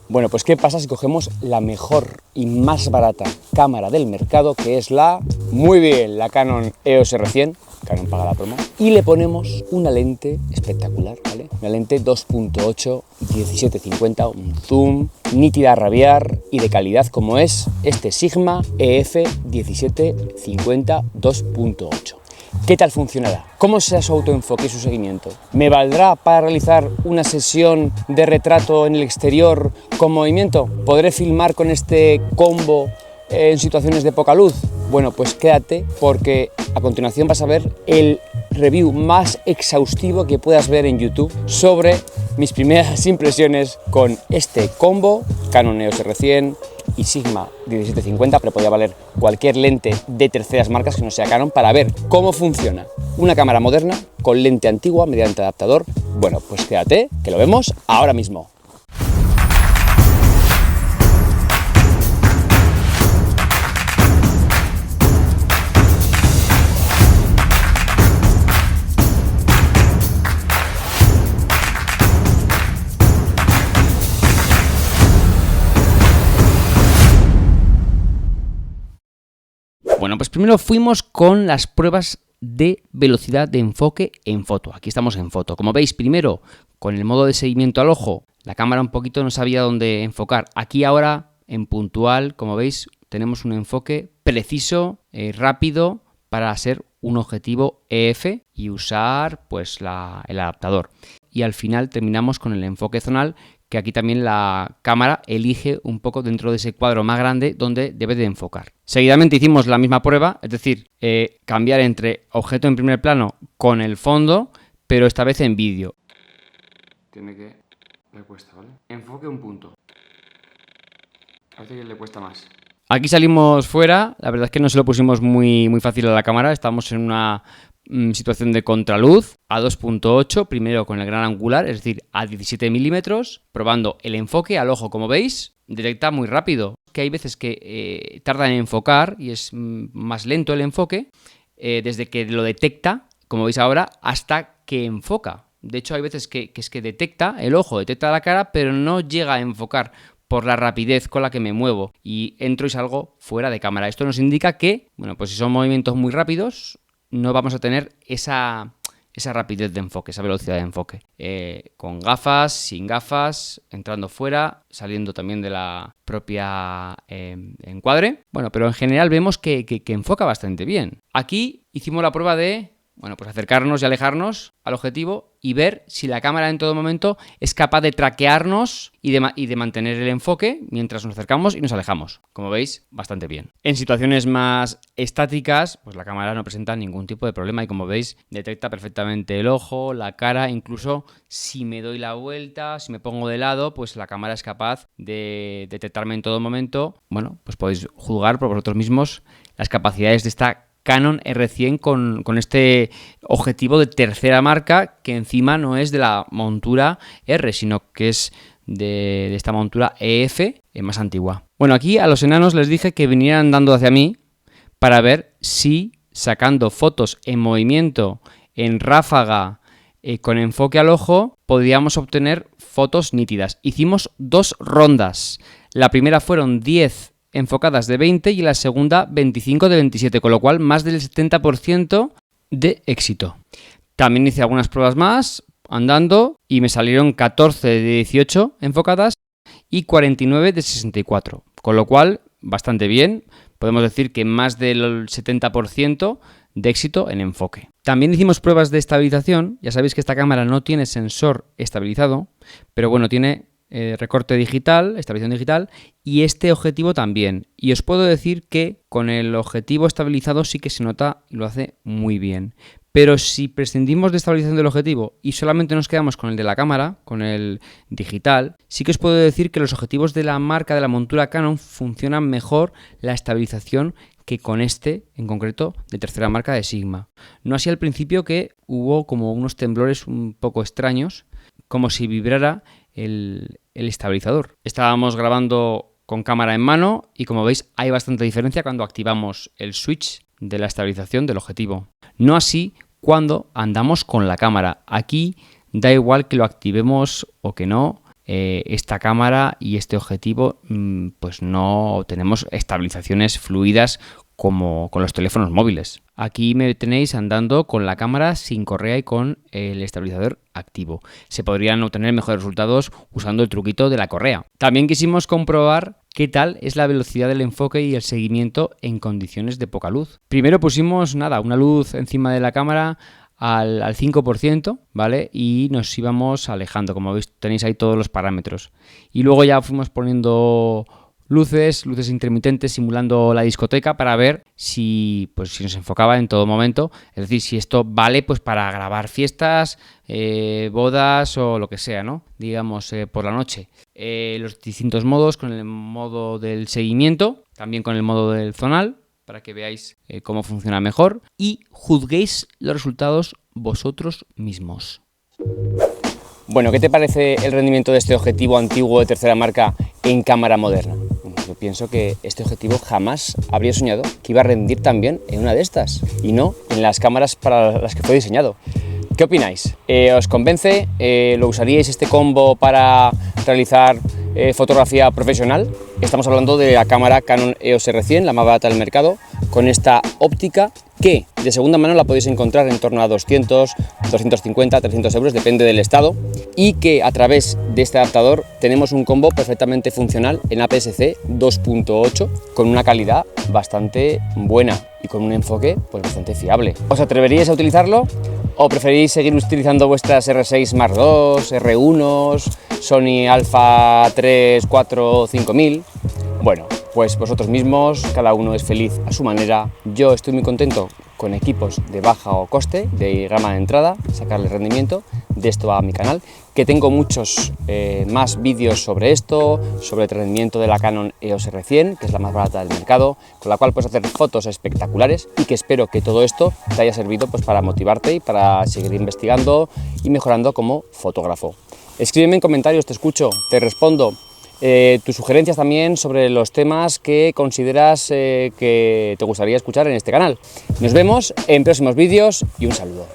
Bueno, pues ¿qué pasa si cogemos la mejor y más barata cámara del mercado, que es la Canon EOS R100, Canon paga la promo, y le ponemos una lente espectacular, ¿vale? Una lente 2.8, 17-50, un zoom, nítida a rabiar y de calidad como es este Sigma EF 17-50 2.8. ¿Qué tal funcionará? ¿Cómo será su autoenfoque y su seguimiento? ¿Me valdrá para realizar una sesión de retrato en el exterior con movimiento? ¿Podré filmar con este combo en situaciones de poca luz? Bueno, pues quédate porque a continuación vas a ver el review más exhaustivo que puedas ver en YouTube sobre mis primeras impresiones con este combo Canon EOS R100 y Sigma 17-50, pero podría valer cualquier lente de terceras marcas que no sea Canon para ver cómo funciona una cámara moderna con lente antigua mediante adaptador. Bueno, pues quédate, que lo vemos ahora mismo. Bueno, pues primero fuimos con las pruebas de velocidad de enfoque en foto. Aquí estamos en foto. Como veis, primero con el modo de seguimiento al ojo, la cámara un poquito no sabía dónde enfocar. Aquí ahora, en puntual, como veis, tenemos un enfoque preciso, rápido, para ser un objetivo EF y usar pues el adaptador. Y al final terminamos con el enfoque zonal, que aquí también la cámara elige un poco dentro de ese cuadro más grande donde debe de enfocar. Seguidamente hicimos la misma prueba, es decir, cambiar entre objeto en primer plano con el fondo, pero esta vez en vídeo. Le cuesta, ¿vale? Enfoque un punto. A veces le cuesta más. Aquí salimos fuera, la verdad es que no se lo pusimos muy fácil a la cámara, estamos en una situación de contraluz a 2.8, primero con el gran angular, es decir, a 17 milímetros, probando el enfoque al ojo, como veis, detecta muy rápido, que hay veces que tarda en enfocar y es más lento el enfoque, desde que lo detecta, como veis ahora, hasta que enfoca. De hecho, hay veces que detecta, el ojo detecta la cara, pero no llega a enfocar por la rapidez con la que me muevo y entro y salgo fuera de cámara. Esto nos indica que, bueno, pues si son movimientos muy rápidos, no vamos a tener esa rapidez de enfoque, esa velocidad de enfoque. Con gafas, sin gafas, entrando fuera, saliendo también de la propia encuadre. Bueno, pero en general vemos que enfoca bastante bien. Aquí hicimos la prueba de, bueno, pues acercarnos y alejarnos al objetivo y ver si la cámara en todo momento es capaz de traquearnos y de mantener el enfoque mientras nos acercamos y nos alejamos. Como veis, bastante bien. En situaciones más estáticas, pues la cámara no presenta ningún tipo de problema y como veis, detecta perfectamente el ojo, la cara, incluso si me doy la vuelta, si me pongo de lado, pues la cámara es capaz de detectarme en todo momento. Bueno, pues podéis juzgar por vosotros mismos las capacidades de esta Canon R100 con este objetivo de tercera marca que encima no es de la montura R, sino que es de esta montura EF más antigua. Bueno, aquí a los enanos les dije que vinieran andando hacia mí para ver si sacando fotos en movimiento, en ráfaga, con enfoque al ojo, podríamos obtener fotos nítidas. Hicimos 2 rondas. La primera fueron 10 enfocadas de 20 y la segunda 25 de 27, con lo cual más del 70% de éxito. También hice algunas pruebas más andando y me salieron 14 de 18 enfocadas y 49 de 64, con lo cual bastante bien, podemos decir que más del 70% de éxito en enfoque. También hicimos pruebas de estabilización, ya sabéis que esta cámara no tiene sensor estabilizado, pero bueno, tiene recorte digital, estabilización digital y este objetivo también. Y os puedo decir que con el objetivo estabilizado sí que se nota y lo hace muy bien. Pero si prescindimos de estabilización del objetivo y solamente nos quedamos con el de la cámara, con el digital, sí que os puedo decir que los objetivos de la marca de la montura Canon funcionan mejor la estabilización que con este, en concreto, de tercera marca de Sigma. No así al principio, que hubo como unos temblores un poco extraños, como si vibrara el estabilizador. Estábamos grabando con cámara en mano y como veis hay bastante diferencia cuando activamos el switch de la estabilización del objetivo. No así cuando andamos con la cámara. Aquí da igual que lo activemos o que no, esta cámara y este objetivo pues no tenemos estabilizaciones fluidas como con los teléfonos móviles. Aquí me tenéis andando con la cámara sin correa y con el estabilizador activo. Se podrían obtener mejores resultados usando el truquito de la correa. También quisimos comprobar qué tal es la velocidad del enfoque y el seguimiento en condiciones de poca luz. Primero pusimos una luz encima de la cámara al 5%, ¿vale? Y nos íbamos alejando, como veis tenéis ahí todos los parámetros. Y luego ya fuimos poniendo luces intermitentes simulando la discoteca para ver si nos enfocaba en todo momento, es decir, si esto vale pues para grabar fiestas, bodas o lo que sea, ¿no? Digamos, por la noche. Los distintos modos, con el modo del seguimiento, también con el modo del zonal, para que veáis cómo funciona mejor y juzguéis los resultados vosotros mismos. Bueno, ¿qué te parece el rendimiento de este objetivo antiguo de tercera marca en cámara moderna? Yo pienso que este objetivo jamás habría soñado que iba a rendir tan bien en una de estas y no en las cámaras para las que fue diseñado. ¿Qué opináis? ¿Os convence? ¿Lo usaríais este combo para realizar fotografía profesional? Estamos hablando de la cámara Canon EOS R100, la más barata del mercado, con esta óptica que de segunda mano la podéis encontrar en torno a 200, 250, 300 euros, depende del estado, y que a través de este adaptador tenemos un combo perfectamente funcional en APS-C 2.8 con una calidad bastante buena y con un enfoque pues bastante fiable. ¿Os atreveríais a utilizarlo o preferís seguir utilizando vuestras R6 Mark II, R1, Sony Alpha 3, 4, 5000? Bueno, pues vosotros mismos, cada uno es feliz a su manera. Yo estoy muy contento con equipos de bajo coste, de gama de entrada, sacarle rendimiento. De esto va mi canal, que tengo muchos más vídeos sobre esto, sobre el rendimiento de la Canon EOS R100, que es la más barata del mercado, con la cual puedes hacer fotos espectaculares y que espero que todo esto te haya servido pues, para motivarte y para seguir investigando y mejorando como fotógrafo. Escríbeme en comentarios, te escucho, te respondo. Tus sugerencias también sobre los temas que consideras que te gustaría escuchar en este canal. Nos vemos en próximos vídeos y un saludo.